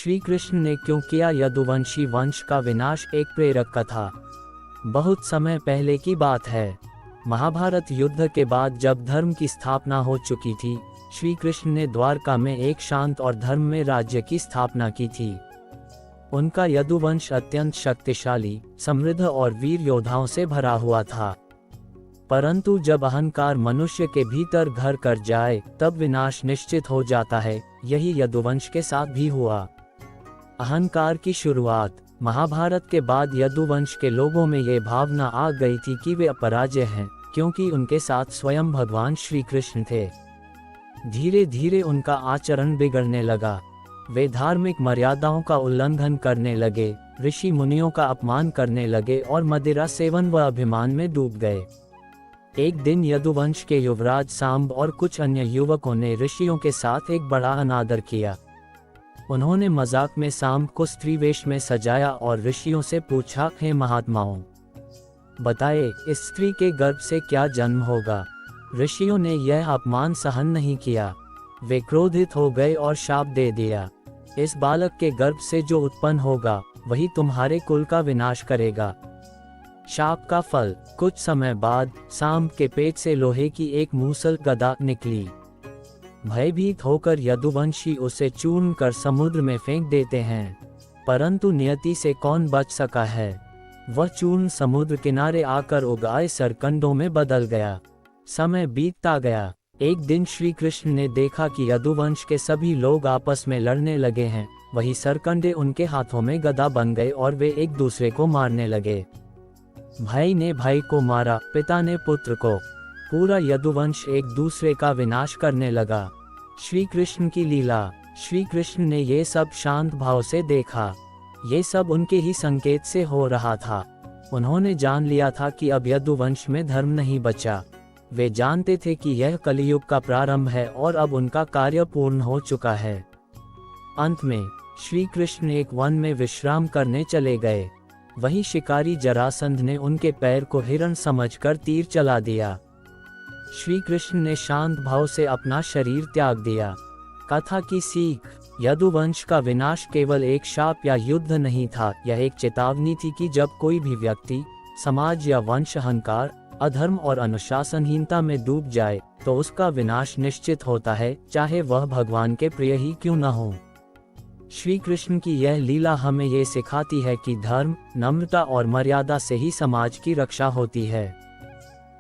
श्री कृष्ण ने क्यों किया यदुवंशी वंश का विनाश। एक प्रेरक कथा। बहुत समय पहले की बात है। महाभारत युद्ध के बाद जब धर्म की स्थापना हो चुकी थी, श्री कृष्ण ने द्वारका में एक शांत और धर्म में राज्य की स्थापना की थी। उनका यदुवंश अत्यंत शक्तिशाली, समृद्ध और वीर योद्धाओं से भरा हुआ था। परंतु जब अहंकार मनुष्य के भीतर घर कर जाए तब विनाश निश्चित हो जाता है। यही यदुवंश के साथ भी हुआ। अहंकार की शुरुआत। महाभारत के बाद यदुवंश के लोगों में ये भावना आ गई थी कि वे अपराजेय हैं, क्योंकि उनके साथ स्वयं भगवान श्री कृष्ण थे। धीरे धीरे उनका आचरण बिगड़ने लगा। वे धार्मिक मर्यादाओं का उल्लंघन करने लगे, ऋषि मुनियों का अपमान करने लगे और मदिरा सेवन व अभिमान में डूब गए। एक दिन यदुवंश के युवराज सांब और कुछ अन्य युवकों ने ऋषियों के साथ एक बड़ा अनादर किया। उन्होंने मजाक में सांब को स्त्री वेश में सजाया और ऋषियों से पूछा, हे महात्माओं, बताए इस स्त्री के गर्भ से क्या जन्म होगा। ऋषियों ने यह अपमान सहन नहीं किया। वे क्रोधित हो गए और शाप दे दिया, इस बालक के गर्भ से जो उत्पन्न होगा वही तुम्हारे कुल का विनाश करेगा। शाप का फल। कुछ समय बाद सांब के पेट से लोहे की एक मूसल गदा निकली। भयभीत होकर यदुवंशी उसे चूर्ण कर समुद्र में फेंक देते हैं, परंतु नियति से कौन बच सका है। वह चूर्ण समुद्र किनारे आकर उगाए सरकंडों में बदल गया। समय बीतता गया। एक दिन श्री कृष्ण ने देखा कि यदुवंश के सभी लोग आपस में लड़ने लगे हैं। वही सरकंडे उनके हाथों में गदा बन गए और वे एक दूसरे को मारने लगे। भाई ने भाई को मारा, पिता ने पुत्र को। पूरा यदुवंश एक दूसरे का विनाश करने लगा। श्री कृष्ण की लीला। श्री कृष्ण ने ये सब शांत भाव से देखा। ये सब उनके ही संकेत से हो रहा था। उन्होंने जान लिया था कि अब यदुवंश में धर्म नहीं बचा। वे जानते थे कि यह कलियुग का प्रारंभ है और अब उनका कार्य पूर्ण हो चुका है। अंत में श्री कृष्ण एक वन में विश्राम करने चले गए। वहीं शिकारी जरासंध ने उनके पैर को हिरण समझकर तीर चला दिया। श्री कृष्ण ने शांत भाव से अपना शरीर त्याग दिया। कथा की सीख। यदुवंश का विनाश केवल एक शाप या युद्ध नहीं था, यह एक चेतावनी थी कि जब कोई भी व्यक्ति, समाज या वंश अहंकार, अधर्म और अनुशासनहीनता में डूब जाए तो उसका विनाश निश्चित होता है, चाहे वह भगवान के प्रिय ही क्यों न हो। श्री कृष्ण की यह लीला हमें ये सिखाती है कि धर्म, नम्रता और मर्यादा से ही समाज की रक्षा होती है।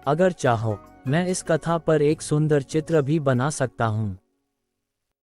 अगर चाहो, मैं इस कथा पर एक सुंदर चित्र भी बना सकता हूँ।